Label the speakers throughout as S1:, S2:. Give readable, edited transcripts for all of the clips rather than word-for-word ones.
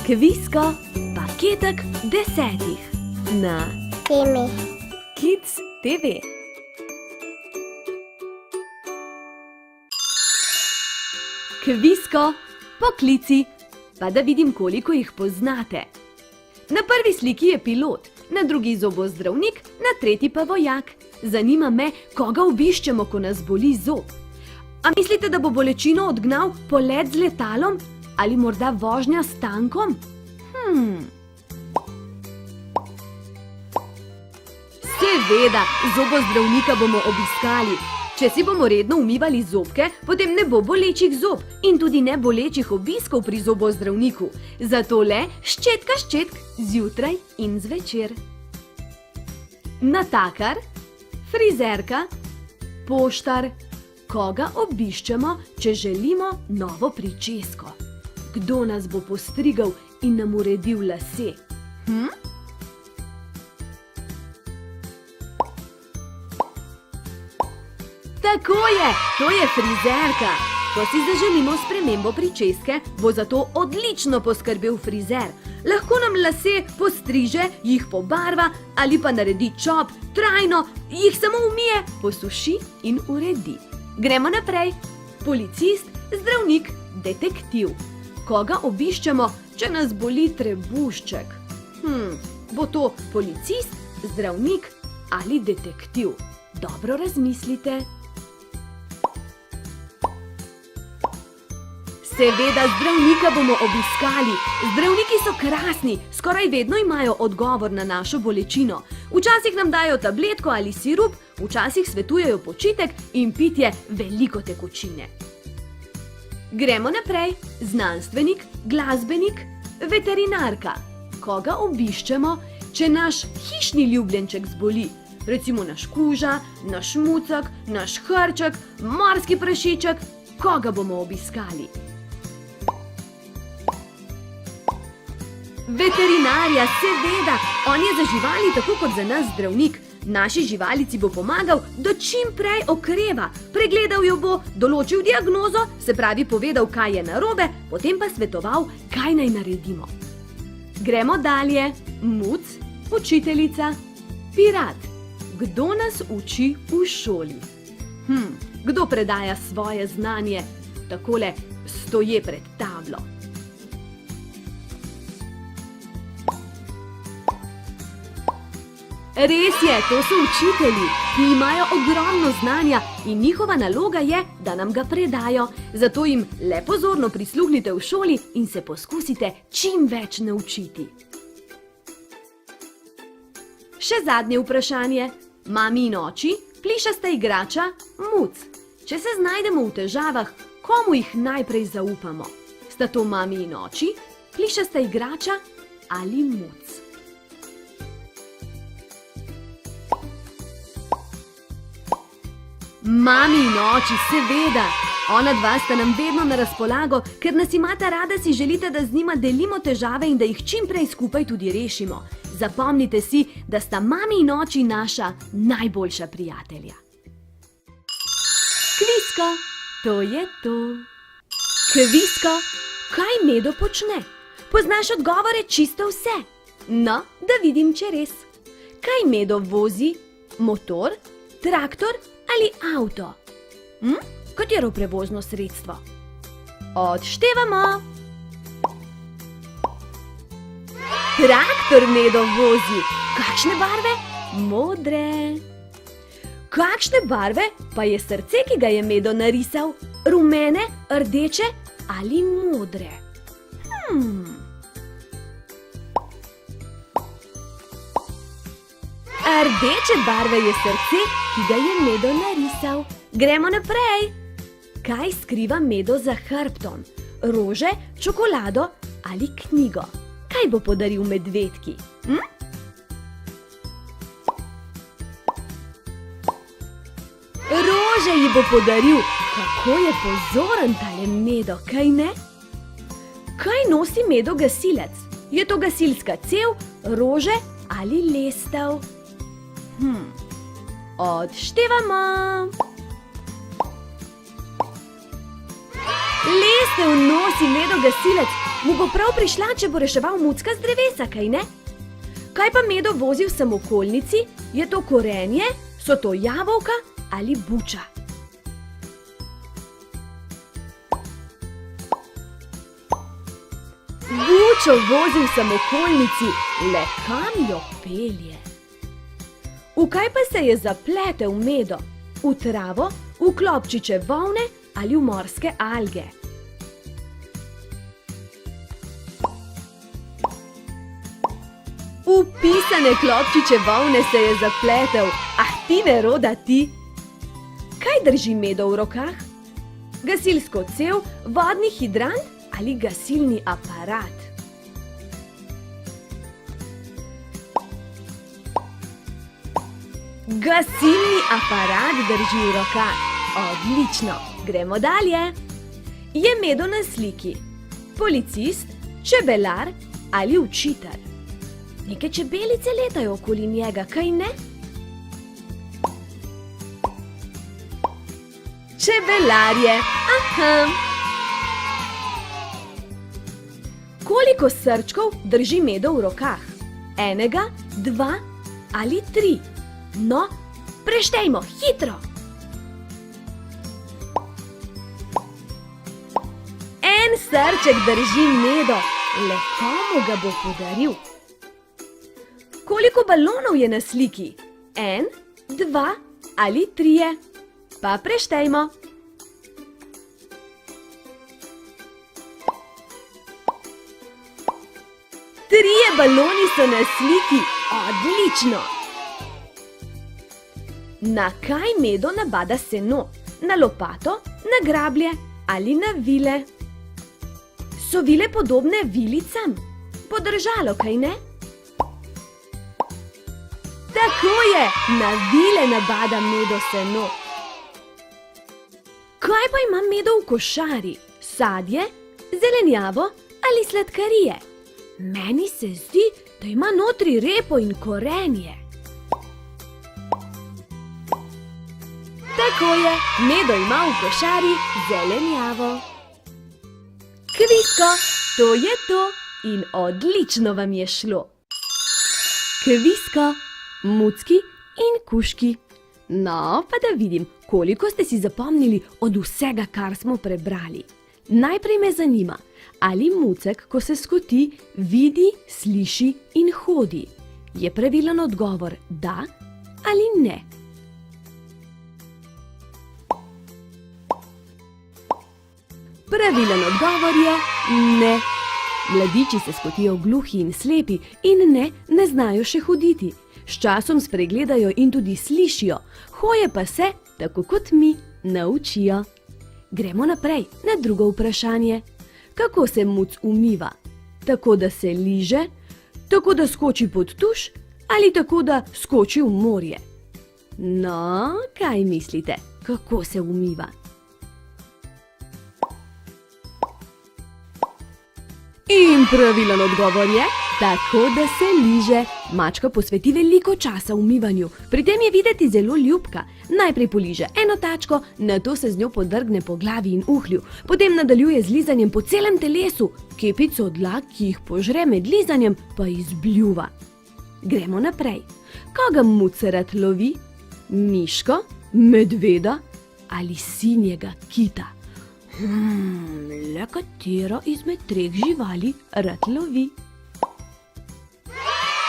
S1: Kvisko paketek 10 na
S2: Temi.
S1: Kids TV. Kvisko, poklici, pa da vidim, koliko jih poznate. Na prvi sliki je pilot, na drugi zobozdravnik, na tretji pa vojak. Zanima me, koga obiščemo, ko nas boli zob. A mislite, da bo bolečino odgnal polet z letalom ali morda vožnja s tankom? Seveda, zobozdravnika bomo obiskali. Če si bomo redno umivali zobke, potem ne bo bolečih zob in tudi ne bolečih obiskov pri zobozdravniku. Zato le ščetka ščetk zjutraj in zvečer. Natakar, frizerka, poštar. Koga obiščemo, če želimo novo pričesko? Kdo nas bo postrigal in nam uredil lase? Tako je, to je frizerka. Ko si zaželimo spremembo pričeske, bo za to odlično poskrbel frizer. Lahko nam lase postriže, jih pobarva ali pa naredi čop, trajno, jih samo umije, posuši in uredi. Gremo naprej. Policist, zdravnik, detektiv. Koga obiščemo, če nas boli trebušček? Bo to policist, zdravnik ali detektiv? Dobro razmislite. Seveda, zdravnika bomo obiskali. Zdravniki so krasni, skoraj vedno imajo odgovor na našo bolečino. Včasih nam dajo tabletko ali sirup, včasih svetujejo počitek in pitje veliko tekočine. Gremo naprej. Znanstvenik, glasbenik, veterinarka. Koga obiščemo, če naš hišni ljubljenček zboli? Recimo naš kuža, naš mucek, naš hrček, morski prašiček. Koga bomo obiskali? Veterinarja, seveda, on je za živali tako kot za nas zdravnik. Naši živalici bo pomagal, da čim prej okreva. Pregledal jo bo, določil diagnozo, se pravi povedal, kaj je narobe, potem pa svetoval, kaj naj naredimo. Gremo dalje. Muc, učiteljica, pirat. Kdo nas uči v šoli? Kdo predaja svoje znanje takole stoje pred tablo? Res je, to so učitelji, ki imajo ogromno znanja in njihova naloga je, da nam ga predajo. Zato jim le pozorno prisluhnite v šoli in se poskusite čim več naučiti. Še zadnje vprašanje. Mami in oči, plišasta igrača, muc. Če se znajdemo v težavah, komu jih najprej zaupamo? Sta to mami in oči, plišasta igrača ali muc? Mami in oči, seveda. Ona dva sta nam vedno na razpolago, ker nas imata rada, si želite, da z njima delimo težave in da jih čim prej skupaj tudi rešimo. Zapomnite si, da sta mami in oči naša najboljša prijatelja. Kvisko, to je to. Kvisko, kaj Medo počne? Poznaš odgovore čisto vse? No, da vidim, če res. Kaj Medo vozi? Motor, traktor ali avto? Katero prevozno sredstvo? Odštevamo. Traktor Medo vozi. Kakšne barve? Modre. Kakšne barve pa je srce, ki ga je Medo narisal? Rumene, rdeče ali modre? Rdeče barve je srce, ki ga je Medo narisal. Gremo naprej. Kaj skriva Medo za hrbtom? Rože, čokolado ali knjigo? Kaj bo podaril medvedki? Rože ji bo podaril. Kako je pozoren tale Medo, kaj ne? Kaj nosi Medo gasilec? Je to gasilska cev, rože ali lestev? Odštevamo. Lestev nosi Medo gasilec. mu bo prav prišla, če bo reševal mucka z drevesa, kaj ne? Kaj pa Medo vozi v samokolnici? Je to korenje, so to jabolka ali buča? Bučo vozi v samokolnici, le kam jo pelje? V kaj pa se je zapletel Medo? V travo, v klobčiče volne ali v morske alge? V pisane klobčiče volne se je zapletel, ti neroda ti! Kaj drži Medo v rokah? Gasilsko cev, vodni hidrant ali gasilni aparat? Gasilni aparat drži v rokah. Odlično, gremo dalje. Je Medo na sliki policist, čebelar ali učitelj? Neke čebelice letajo okoli njega, kaj ne? Čebelar je, aha! Koliko srčkov drži Medo v rokah? Enega, dva ali tri? No, preštejmo, hitro! En srček drži Medo, le komu ga bo podaril? Koliko balonov je na sliki? En, dva ali trije? Pa preštejmo. Trije baloni so na sliki, odlično! Na kaj Medo nabada seno? Na lopato, na grablje ali na vile? So vile podobne vilicam? Podržalo, kaj ne? Tako je, na vile nabada Medo seno. Kaj pa ima Medo v košari? Sadje, zelenjavo ali sladkarije? Meni se zdi, da ima notri repo in korenje. Tako je, Medo ima v košari zelenjavo. Kvisko, to je to in odlično vam je šlo. Kvisko, mucki in kužki. No, pa da vidim, koliko ste si zapomnili od vsega, kar smo prebrali. Najprej me zanima, ali mucek, ko se skoti, vidi, sliši in hodi? Je pravilen odgovor da ali ne? Pravilen odgovor je ne. Mladiči se skotijo gluhi in slepi in ne znajo še hoditi. S časom spregledajo in tudi slišijo, hoje pa se, tako kot mi, naučijo. Gremo naprej na drugo vprašanje. Kako se muc umiva? Tako, da se liže, tako, da skoči pod tuš ali tako, da skoči v morje? No, kaj mislite, kako se umiva? In pravilen odgovor je, tako da se liže. Mačka posveti veliko časa umivanju, pri tem je videti zelo ljubka. Najprej poliže eno tačko, nato se z njo podrgne po glavi in uhlju, potem nadaljuje z lizanjem po celem telesu, kepico dlak, ki jih požre med lizanjem, pa izbljuva. Gremo naprej. Koga muc rad lovi? Miško, medveda ali sinjega kita? Le katero izmed treh živali rad lovi?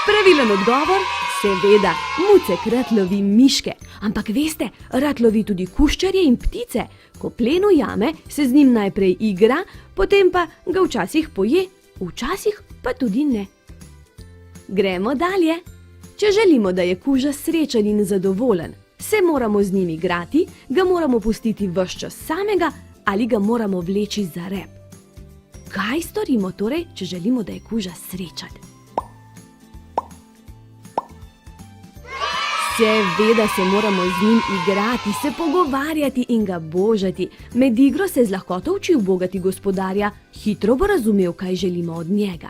S1: Pravilen odgovor, seveda, mucek rad lovi miške. Ampak veste, rad lovi tudi kuščarje in ptice. Ko plen ujame, se z njim najprej igra, potem pa ga včasih poje, včasih pa tudi ne. Gremo dalje. Če želimo, da je kuža srečen in zadovoljen, se moramo z njim igrati, ga moramo pustiti ves čas samega ali ga moramo vleči za rep. Kaj storimo torej, če želimo, da je kuža srečen? Seveda se moramo z njim igrati, se pogovarjati in ga božati. Med igro se z lahkoto uči ubogati gospodarja, hitro bo razumel, kaj želimo od njega.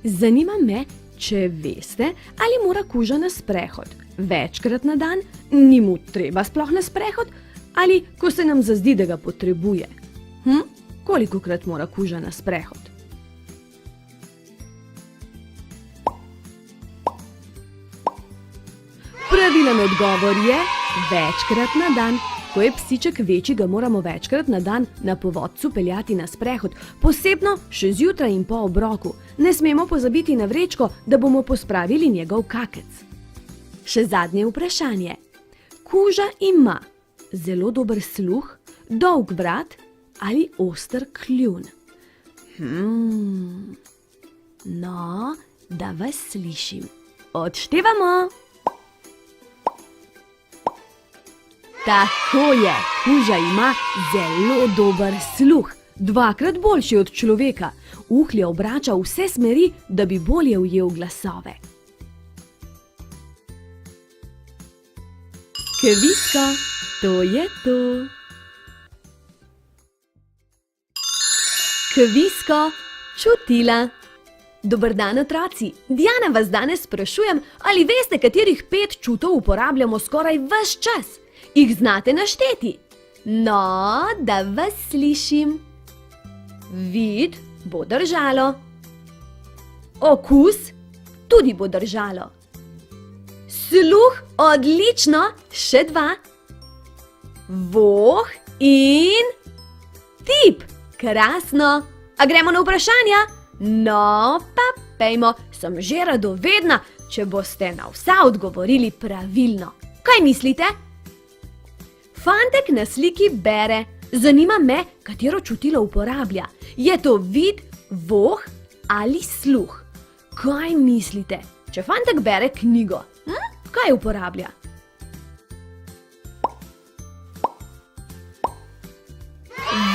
S1: Zanima me, če veste, ali mora kuža na sprehod. Večkrat na dan, ni mu treba sploh na sprehod, ali ko se nam zazdi, da ga potrebuje. Kolikokrat mora kuža na sprehod? Pravilen odgovor je večkrat na dan. Ko je psiček večji, ga moramo večkrat na dan na povodcu peljati na sprehod, posebno še zjutraj in po obroku. Ne smemo pozabiti na vrečko, da bomo pospravili njegov kakec. Še zadnje vprašanje. Kuža ima zelo dober sluh, dolg vrat ali oster kljun? No, da vas slišim. Odštevamo! Tako je, kuža ima zelo dober sluh, dvakrat boljši od človeka. Uhlje obrača v vse smeri, da bi bolje ujel glasove. Kvisko, to je to. Kvisko, čutila. Dober dan, otroci. Diana vas danes sprašujem, ali veste, katerih 5 čutov uporabljamo skoraj ves čas? Jih znate našteti? No, da vas slišim. Vid bo držalo. Okus tudi bo držalo. Sluh odlično, še 2. Voh in tip. Krasno. A gremo na vprašanja? No, pa pejmo. Sem že radovedna, če boste na vsa odgovorili pravilno. Kaj mislite? Fantek na sliki bere. Zanima me, katero čutilo uporablja. Je to vid, voh ali sluh? Kaj mislite? Če fantek bere knjigo, kaj uporablja?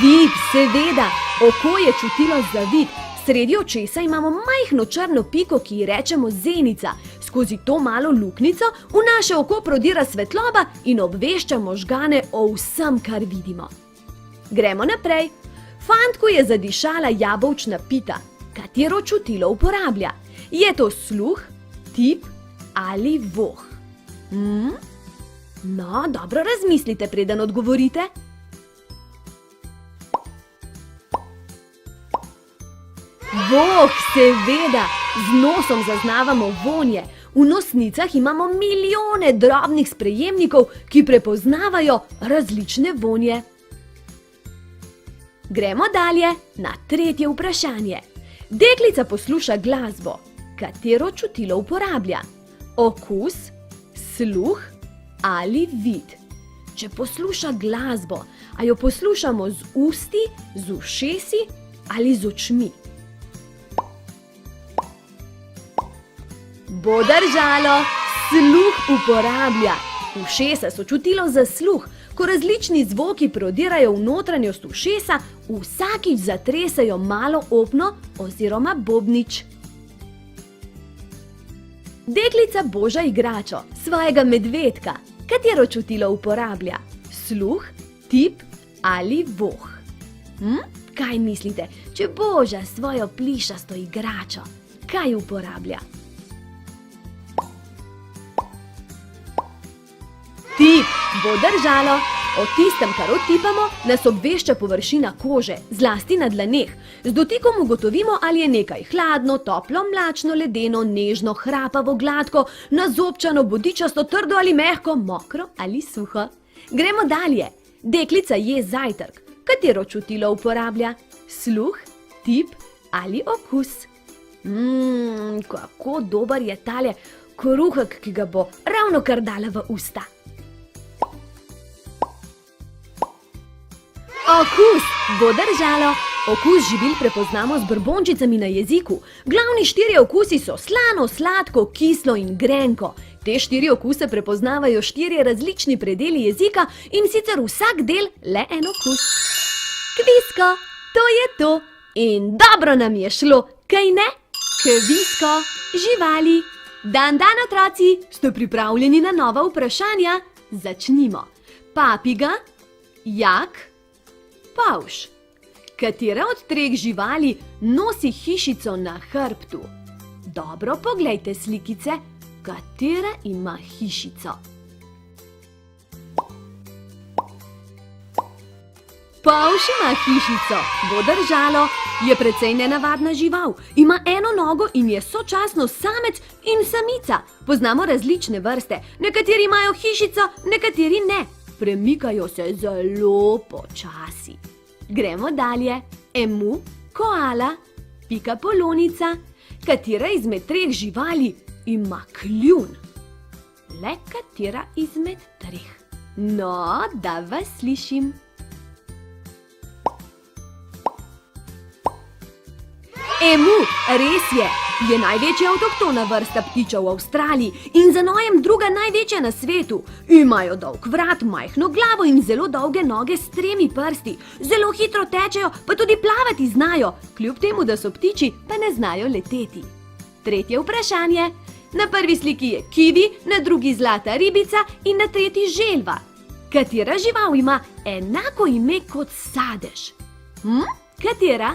S1: Vid, seveda. Oko je čutilo za vid. Sredi očesa imamo majhno črno piko, ki ji rečemo zenica. Skozi to malo luknjico v naše oko prodira svetloba in obvešča možgane o vsem, kar vidimo. Gremo naprej. Fantku je zadišala jabolčna pita. Katero čutilo uporablja? Je to sluh, tip ali voh? No, dobro razmislite, preden odgovorite. Voh, seveda, z nosom zaznavamo vonje. V nosnicah imamo milijone drobnih sprejemnikov, ki prepoznavajo različne vonje. Gremo dalje na 3. vprašanje. Deklica posluša glasbo. Katero čutilo uporablja? Okus, sluh ali vid? Če posluša glasbo, a jo poslušamo z usti, z ušesi ali z očmi? Bo držalo, sluh uporablja. Ušesa so čutilo za sluh. Ko različni zvoki prodirajo v notranjost ušesa, vsakič zatresejo malo opno oziroma bobnič. Deklica boža igračo, svojega medvedka. Katero čutilo uporablja? Sluh, tip ali voh? Kaj mislite, če boža svojo plišasto igračo, kaj uporablja? Tip bo držalo. O tistem, kar otipamo, nas obvešča površina kože, zlasti na dlaneh. Z dotikom ugotovimo, ali je nekaj hladno, toplo, mlačno, ledeno, nežno, hrapavo, gladko, nazobčano, bodičasto, trdo ali mehko, mokro ali suho. Gremo dalje. Deklica je zajtrk. Katero čutilo uporablja? Sluh, tip ali okus? Kako dober je tale kruhek, ki ga bo ravnokar dala v usta. Okus bo držalo. Okus živil prepoznamo z brbončicami na jeziku. Glavni 4 okusi so slano, sladko, kislo in grenko. Te 4 okuse prepoznavajo 4 različni predeli jezika in sicer vsak del le en okus. Kvisko, to je to. In dobro nam je šlo, kaj ne? Kvisko, živali. Dan, otroci, ste pripravljeni na nova vprašanja? Začnimo. Papiga, jak, pavš. Katera od 3 živali nosi hišico na hrbtu? Dobro poglejte slikice, katera ima hišico. Pavš ima hišico, bo držalo. Je precej nenavadna žival. Ima eno nogo in je sočasno samec in samica. Poznamo različne vrste. Nekateri imajo hišico, nekateri ne. Premikajo se zelo počasi. Gremo dalje. Emu, koala, pikapolonica. Katera izmed treh živali ima kljun? Le katera izmed treh? No, da vas slišim. Emu, res je največja avtohtona vrsta ptiča v Avstraliji in za nojem druga največja na svetu. Imajo dolg vrat, majhno glavo in zelo dolge noge s 3 prsti. Zelo hitro tečejo, pa tudi plavati znajo, kljub temu, da so ptiči, pa ne znajo leteti. Tretje vprašanje. Na prvi sliki je kivi, na drugi zlata ribica in na tretji želva. Katera žival ima enako ime kot sadež? Katera?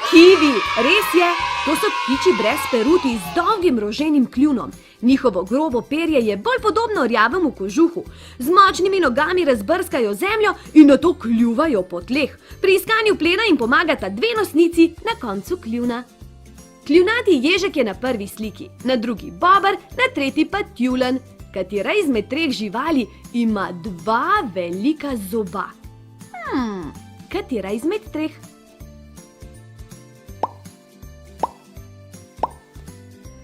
S1: Kivi, res je, to so ptiči brez peruti z dolgim roženim kljunom. Njihovo grobo perje je bolj podobno rjavemu kožuhu. Z močnimi nogami razbrskajo zemljo in nato kljuvajo po tleh. Pri iskanju plena jim pomagata 2 nosnici na koncu kljuna. Kljunati ježek je na prvi sliki, na drugi bober, na tretji pa tjulenj. Katera izmed 3 živali ima 2 velika zoba? Katera izmed 3?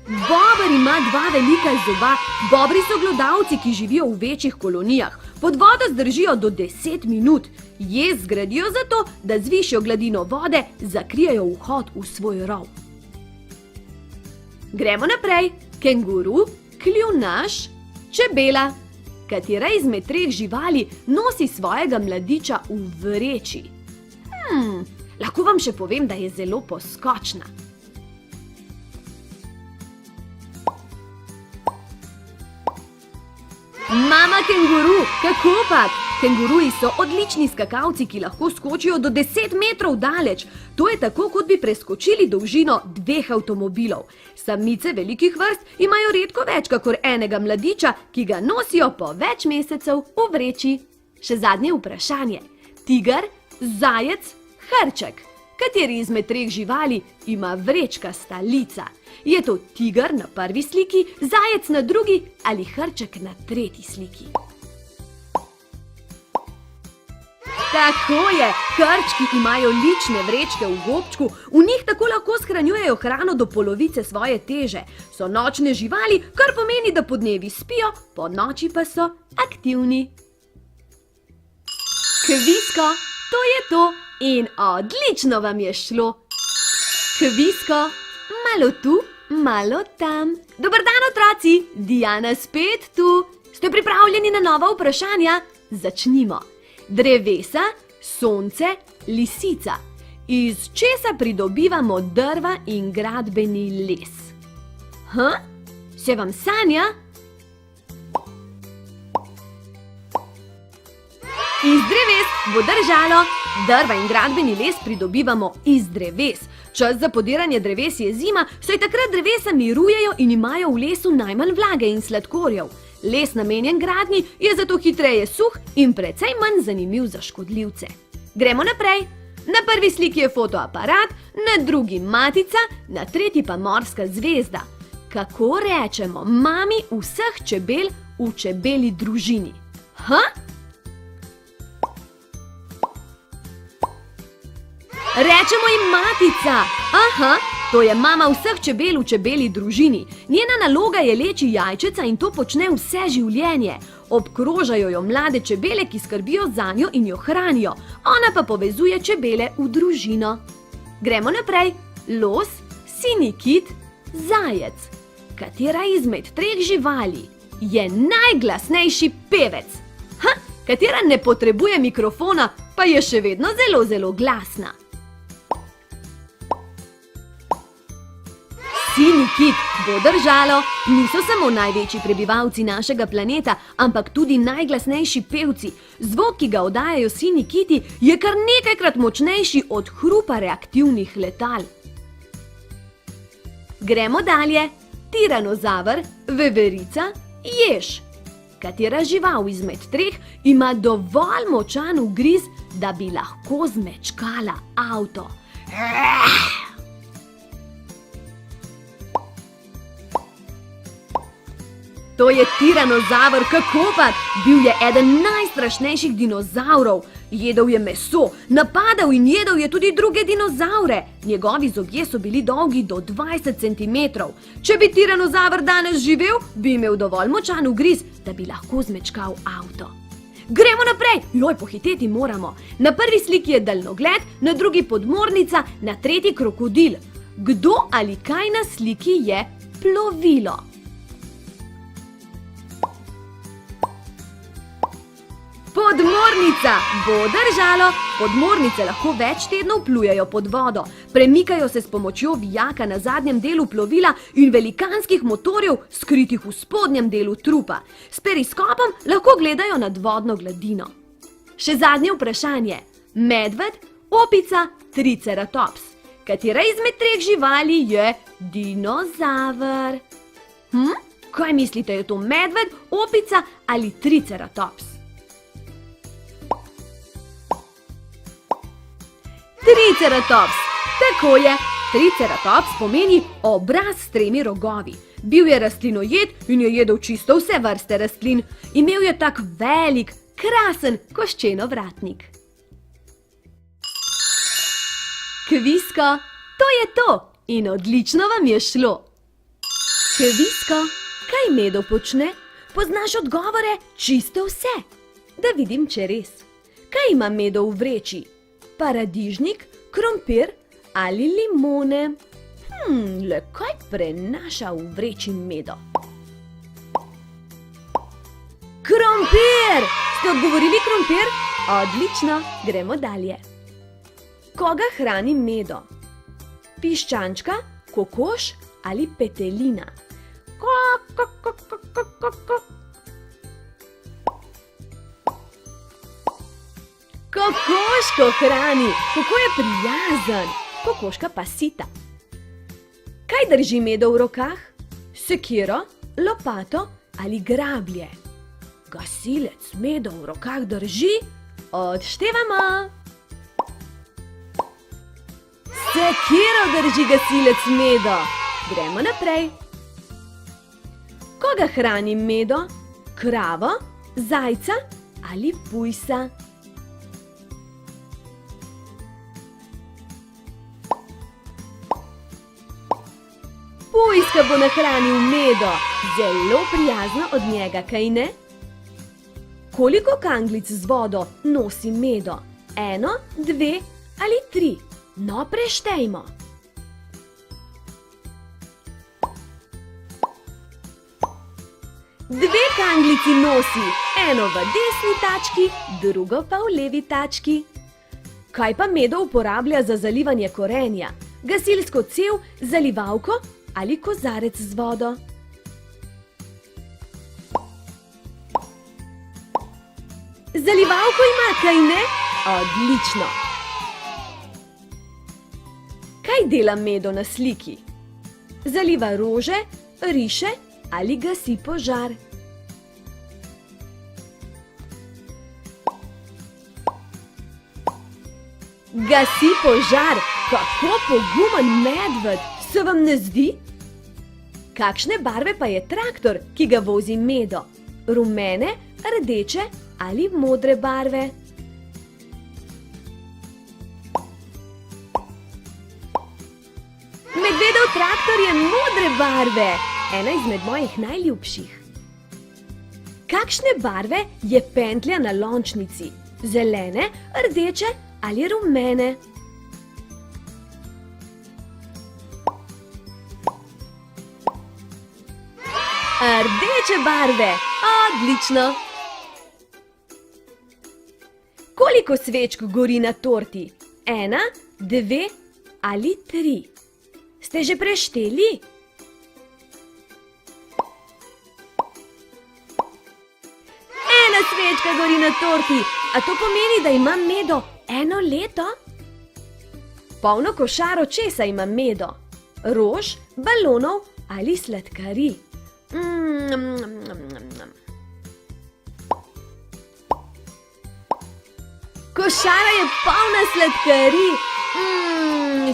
S1: Bober ima 2 velika zoba. Bobri so glodavci, ki živijo v večjih kolonijah. Pod vodo zdržijo do 10 minut. Jez zgradijo zato, da z višjo gladino vode zakrijejo vhod v svoj rov. Gremo naprej. Kenguru, kljunaš, čebela. Katera izmed 3 živali nosi svojega mladiča v vreči? Lahko vam še povem, da je zelo poskočna. Mama kenguru, kakopak! Kenguruji so odlični skakalci, ki lahko skočijo do 10 metrov daleč. To je tako, kot bi preskočili dolžino 2 avtomobilov. Samice velikih vrst imajo redko več kakor enega mladiča, ki ga nosijo po več mesecev v vreči. Še zadnje vprašanje. Tiger, zajec, hrček. Kateri izmed 3 živali ima vrečkasta lica? Je to tiger na prvi sliki, zajec na drugi ali hrček na tretji sliki? Tako je, hrčki imajo lične vrečke v gobčku, v njih tako lahko shranjujejo hrano do polovice svoje teže. So nočne živali, kar pomeni, da podnevi spijo, po noči pa so aktivni. Kvisko, to je to in odlično vam je šlo. Kvisko, malo tu, malo tam. Dober dan, otroci, Diana spet tu. Ste pripravljeni na nova vprašanja? Začnimo. Drevesa, sonce, lisica. Iz česa pridobivamo drva in gradbeni les? Se vam sanja? Iz dreves, bo držalo. Drva in gradbeni les pridobivamo iz dreves. Čas za podiranje dreves je zima, saj takrat drevesa mirujejo in imajo v lesu najmanj vlage in sladkorjev. Les namenjen gradnji je zato hitreje suh in precej manj zanimiv za škodljivce. Gremo naprej. Na prvi sliki je fotoaparat, na drugi matica, na tretji pa morska zvezda. Kako rečemo mami vseh čebel v čebeli družini? Rečemo jim matica. To je mama vseh čebel v čebeli družini. Njena naloga je leči jajčeca in to počne vse življenje. Obkrožajo jo mlade čebele, ki skrbijo zanjo in jo hranijo. Ona pa povezuje čebele v družino. Gremo naprej. Los, sinji kit, zajec. Katera izmed 3 živali je najglasnejši pevec? Katera ne potrebuje mikrofona, pa je še vedno zelo, zelo glasna? Sinji kit, bo držalo. Niso samo največji prebivalci našega planeta, ampak tudi najglasnejši pevci. Zvok, ki ga oddajajo sinji kiti, je kar nekajkrat močnejši od hrupa reaktivnih letal. Gremo dalje. Tiranozaver, veverica, jež. katera žival izmed treh ima dovolj močan ugriz, da bi lahko zmečkala avto. To je tiranozaver Kakopat, bil je eden najstrašnejših dinozavrov. Jedel je meso, napadal in jedel je tudi druge dinozavre. Njegovi zobje so bili dolgi do 20 centimetrov. Če bi tiranozaver danes živel, bi imel dovolj močan ugriz, da bi lahko zmečkal avto. Gremo naprej, pohiteti moramo. Na prvi sliki je daljnogled, na drugi podmornica, na tretji krokodil. Kdo ali kaj na sliki je plovilo? Podmornica! Bo držalo! Podmornice lahko več tednov plujejo pod vodo. Premikajo se s pomočjo vijaka na zadnjem delu plovila in velikanskih motorjev, skritih v spodnjem delu trupa. S periskopom lahko gledajo nad vodno gladino. Še zadnje vprašanje. Medved, opica, triceratops. Katera izmed treh živali je dinozaver? Kaj mislite, je to medved, opica ali triceratops? Triceratops! Tako je! Triceratops pomeni obraz s 3 rogovi. Bil je rastlinojed in je jedel čisto vse vrste rastlin. Imel je tak velik, krasen koščenovratnik. Kvisko, to je to! In odlično vam je šlo! Kvisko, kaj Medo počne? Poznaš odgovore čisto vse? Da vidim, če res. Kaj ima Medo v vreči? Paradižnik, krompir ali limone? Le kaj prenaša v vreči Medo? Krompir! Ste odgovorili krompir? Odlično, gremo dalje. Koga hrani Medo? Piščančka, kokoš ali petelina? Kokoško hrani, kako je prijazen, kokoška pa sita. Kaj drži Medo v rokah? Sekiro, lopato ali grablje? Gasilec Medo v rokah drži? Odštevamo! Sekiro drži gasilec Medo. Gremo naprej. Koga hrani Medo? Kravo, zajca ali pujsa? Pujska bo nahranil Medo. Zelo prijazno od njega, kaj ne? Koliko kanglic z vodo nosi Medo? 1, 2 ali 3? No, preštejmo. Dve kanglici nosi, eno v desni tački, drugo pa v levi tački. Kaj pa Medo uporablja za zalivanje korenja? Gasilsko cev, zalivalko ali kozarec z vodo? Zalivalko ima, kaj ne? Odlično! Kaj dela Medo na sliki? Zaliva rože, riše ali gasi požar? Gasi požar! Kako pogumen medved! Se vam ne zdi? Kakšne barve pa je traktor, ki ga vozi Medo? Rumene, rdeče ali modre barve? Medvedov traktor je modre barve, ena izmed mojih najljubših. Kakšne barve je pentlja na lončnici? Zelene, rdeče ali rumene? Rdeče barve, odlično! Koliko svečk gori na torti? 1, 2 ali 3? Ste že prešteli? Ena svečka gori na torti, a to pomeni, da ima Medo 1 leto? Polno košaro česa ima Medo? Rož, balonov ali sladkarij? Košara je polna sladkarij.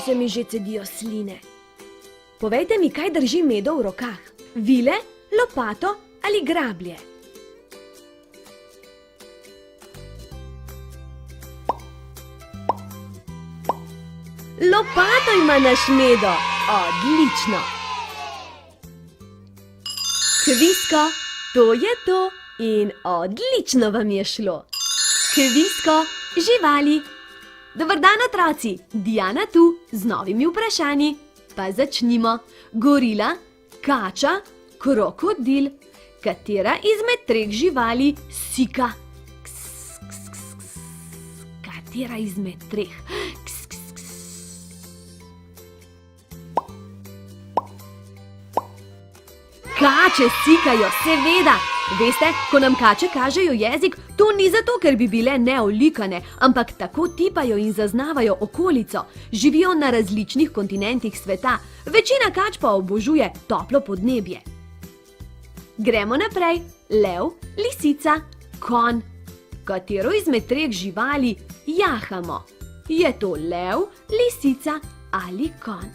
S1: Se mi že cedijo sline. Povejte mi, kaj drži Medo v rokah? Vile, lopato ali grablje? Lopato ima naš Medo. Odlično. Kvisko, to je to in odlično vam je šlo. Kvisko, živali. Dober dan, otroci, Diana tu z novimi vprašanji. Pa začnimo. Gorila, kača, krokodil. Katera izmed treh živali sika? Katera izmed treh? Kače sikajo, seveda. Veste, ko nam kače kažejo jezik, to ni zato, ker bi bile neolikane, ampak tako tipajo in zaznavajo okolico. Živijo na različnih kontinentih sveta. Večina kač pa obožuje toplo podnebje. Gremo naprej. Lev, lisica, konj. Katero izmed treh živali jahamo? Je to lev, lisica ali konj?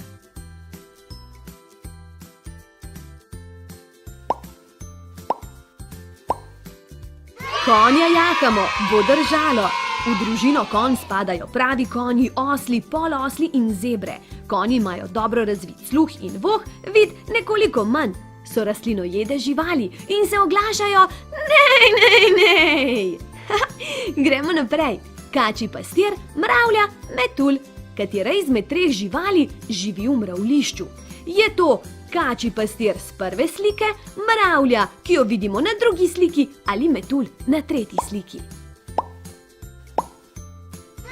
S1: Konja jahamo, bo držalo. V družino konj spadajo pravi konji, osli, polosli in zebre. Konji imajo dobro razvit sluh in voh, vid nekoliko manj. So rastlinojede živali in se oglašajo nej. Gremo naprej. Kačji pastir, mravlja, metulj. Katera izmed treh živali živi v mravljišču? Je to kačji pastir s prve slike, mravlja, ki jo vidimo na drugi sliki, ali metulj na tretji sliki?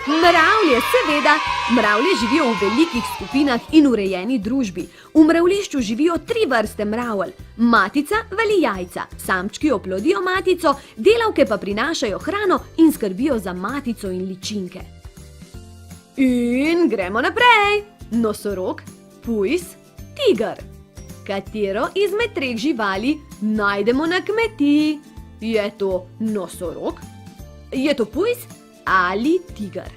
S1: Mravlje, seveda. Mravlje živijo v velikih skupinah in urejeni družbi. V mravljišču živijo 3 vrste mravlj. Matica vali jajca, samčki oplodijo matico, delavke pa prinašajo hrano in skrbijo za matico in ličinke. In gremo naprej. Nosorog, pujs, tiger. Katero izmed treh živali najdemo na kmetiji? Je to nosorog? Je to pujs ali tiger?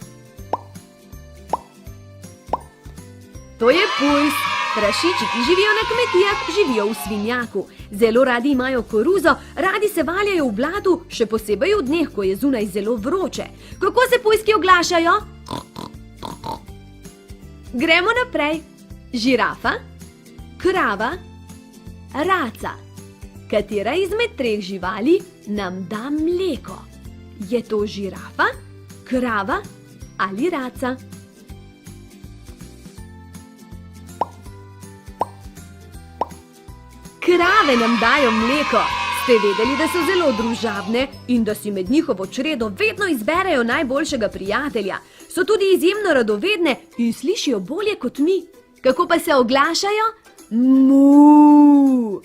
S1: To je pujs. Prašiči, ki živijo na kmetijah, živijo v svinjaku. Zelo radi imajo koruzo, radi se valjajo v blatu, še posebej v dneh, ko je zunaj zelo vroče. Kako se pujski oglašajo? Gremo naprej. Žirafa, krava, raca. Katera izmed treh živali nam da mleko? Je to žirafa, krava ali raca? Krave nam dajo mleko. Ste vedeli, da so zelo družabne in da si med njihovo čredo vedno izberejo najboljšega prijatelja? So tudi izjemno radovedne in slišijo bolje kot mi. Kako pa se oglašajo? Mu!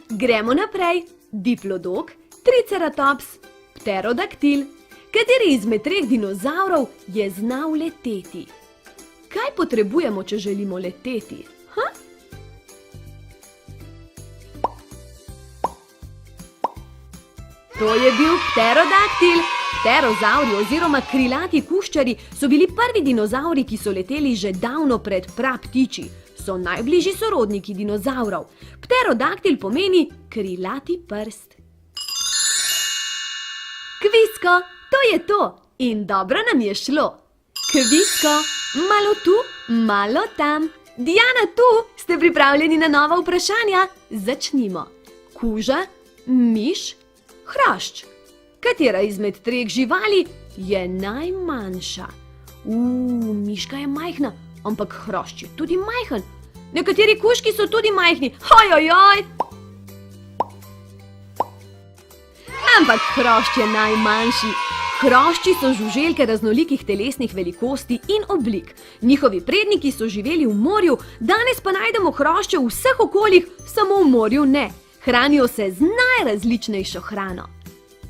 S1: Gremo naprej. Diplodok, triceratops, pterodaktil. Kateri izmed treh dinozavrov je znal leteti? Kaj potrebujemo, če želimo leteti? To je bil pterodaktil. Pterozavri oziroma krilati kuščari so bili prvi dinozavri, ki so leteli že davno pred praptiči. So najbližji sorodniki dinozavrov. Pterodaktil pomeni krilati prst. Kvisko, to je to. In dobro nam je šlo. Kvisko, malo tu, malo tam. Diana tu, ste pripravljeni na nova vprašanja? Začnimo. Kuža, miš, hrošč. Katera izmed treh živali je najmanjša? Miška je majhna, ampak hrošč je tudi majhen. Nekateri kužki so tudi majhni. Ojojoj! Ampak hrošč je najmanjši. Hrošči so žuželke raznolikih telesnih velikosti in oblik. Njihovi predniki so živeli v morju, danes pa najdemo hrošče v vseh okoljih, samo v morju ne. Hranijo se z najrazličnejšo hrano.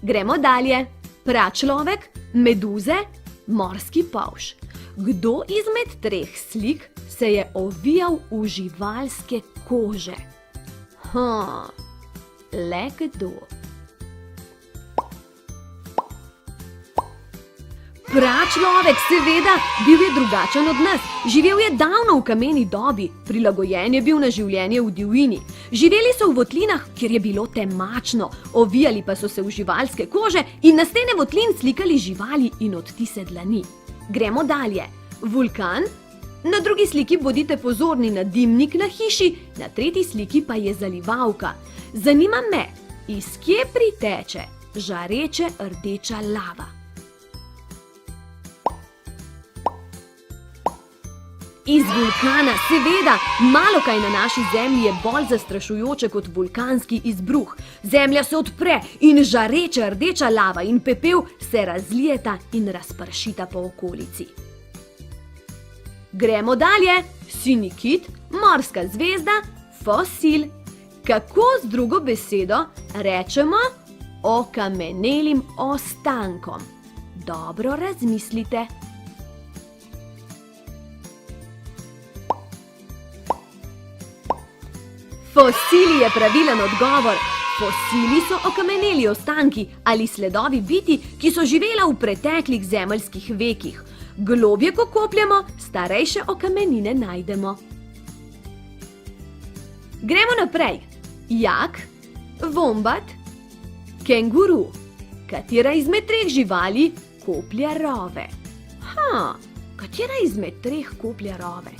S1: Gremo dalje. Pračlovek, meduze, morski polž. Kdo izmed treh slik se je ovijal v živalske kože? Le kdo? Pračlovek, seveda, bil je drugačen od nas. Živel je davno v kameni dobi, prilagojen je bil na življenje v divjini. Živeli so v votlinah, kjer je bilo temačno, ovijali pa so se v živalske kože in na stene votlin slikali živali in odtise dlani. Gremo dalje. Vulkan. Na drugi sliki bodite pozorni na dimnik na hiši, na tretji sliki pa je zalivalka. Zanima me, iz kje priteče žareče rdeča lava? Iz vulkana, seveda, malokaj na naši zemlji je bolj zastrašujoče kot vulkanski izbruh. Zemlja se odpre in žareča rdeča lava in pepel se razlijeta in razpršita po okolici. Gremo dalje. Sinji kit, morska zvezda, fosil. Kako z drugo besedo rečemo okamenelim ostankom? Dobro razmislite. Fosili je pravilen odgovor. Fosili so okameneli ostanki ali sledovi bitij, ki so živela v preteklih zemeljskih vekih. Globje, ko kopljemo, starejše okamenine najdemo. Gremo naprej. Jak, vombat, kenguru. Katera izmed treh živali koplje rove? Katera izmed treh koplje rove?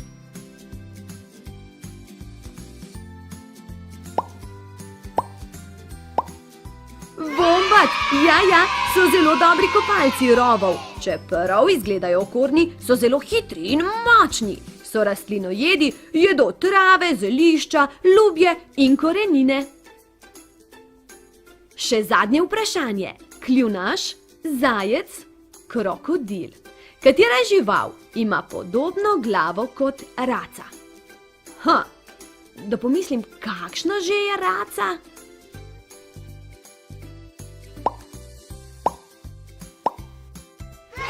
S1: Vombat, ja, so zelo dobri kopalci rovov. Čeprav izgledajo okorni, so zelo hitri in močni. So rastlinojedi, jedo trave, zelišča, lubje in korenine. Še zadnje vprašanje. Kljunaš, zajec, krokodil. Katera žival ima podobno glavo kot raca? Da pomislim, kakšna že je raca?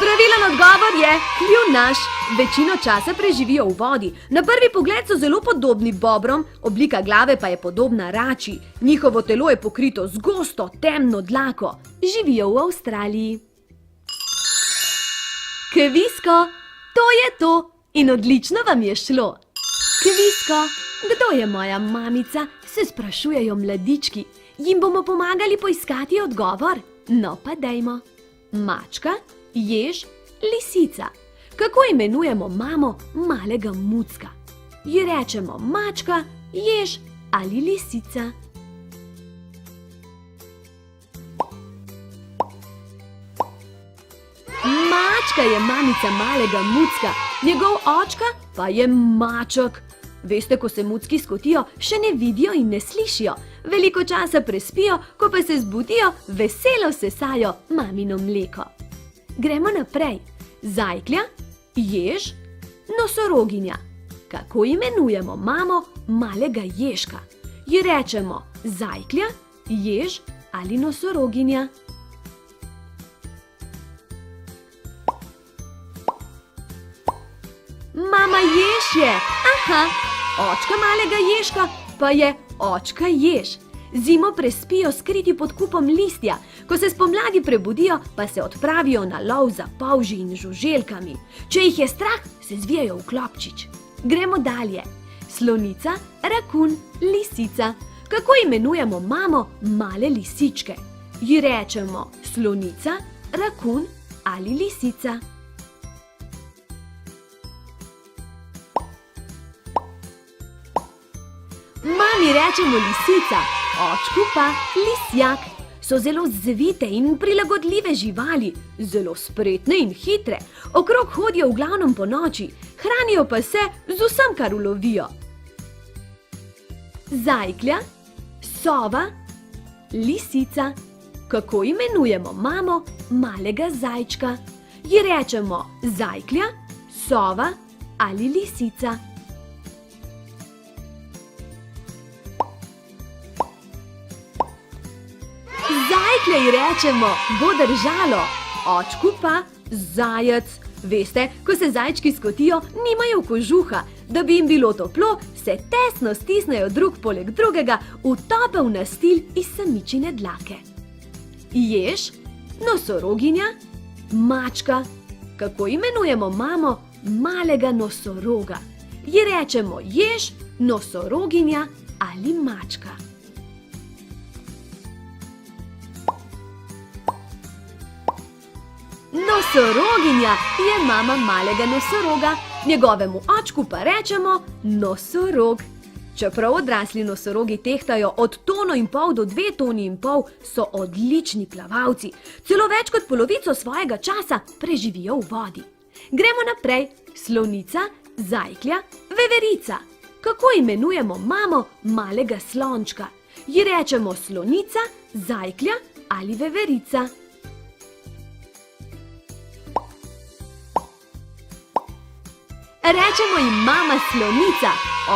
S1: Pravilen odgovor je kljunaš. Večino časa preživijo v vodi. Na prvi pogled so zelo podobni bobrom, oblika glave pa je podobna rači. Njihovo telo je pokrito z gosto, temno dlako. Živijo v Avstraliji. Kvisko, to je to in odlično vam je šlo. Kvisko, kdo je moja mamica, se sprašujejo mladički. Jim bomo pomagali poiskati odgovor? No pa dajmo. Mačka, jež, lisica. Kako imenujemo mamo malega mucka? Ji rečemo mačka, jež ali lisica? Mačka je mamica malega mucka, njegov očka pa je maček. Veste, ko se mucki skotijo, še ne vidijo in ne slišijo. Veliko časa prespijo, ko pa se zbudijo, veselo sesajo mamino mleko. Gremo naprej. Zajklja, jež, nosoroginja. Kako imenujemo mamo malega ježka? Ji rečemo zajklja, jež ali nosoroginja? Mama jež je. Očka malega ježka pa je očka jež. Zimo prespijo skriti pod kupom listja, ko se spomladi prebudijo, pa se odpravijo na lov za polži in žuželkami. Če jih je strah, se zvijajo v klopčič. Gremo dalje. Slonica, rakun, lisica. Kako imenujemo mamo male lisičke? Ji rečemo slonica, rakun ali lisica? Mami rečemo lisica, očku pa lisjak. So zelo zvite in prilagodljive živali, zelo spretne in hitre. Okrog hodijo v glavnem po noči, hranijo pa se z vsem, kar ulovijo. Zajklja, sova, lisica. Kako imenujemo mamo malega zajčka? Ji rečemo zajklja, sova ali lisica? Zajklja ji rečemo godržalo, očku pa zajec. Veste, ko se zajčki skotijo, nimajo kožuha. Da bi jim bilo toplo, se tesno stisnejo drug poleg drugega v topel nastil iz samičine dlake. Jež, nosoroginja, mačka kako imenujemo mamo malega nosoroga. Ji rečemo jež, nosoroginja ali mačka. Nosoroginja je mama malega nosoroga, njegovemu očku pa rečemo nosorog. Čeprav odrasli nosorogi tehtajo od 1,5 tone do 2,5 tone, so odlični plavalci. Celo več kot polovico svojega časa preživijo v vodi. Gremo naprej. Slonica, zajklja, veverica. Kako imenujemo mamo malega slončka? Ji rečemo slonica, zajklja ali veverica. Rečemo jim mama slonica,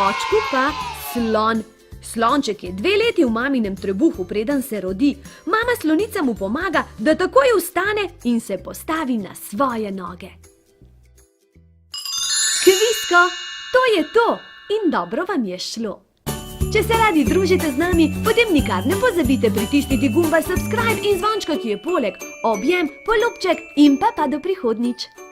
S1: očku pa slon. Slonček je 2 leti v maminem trebuhu, preden se rodi. Mama slonica mu pomaga, da takoj vstane in se postavi na svoje noge. Kvisko, to je to in dobro vam je šlo. Če se radi družite z nami, potem nikar ne pozabite pritisniti gumba subscribe in zvončka, ki je poleg. Objem, polubček in pa do prihodnjič.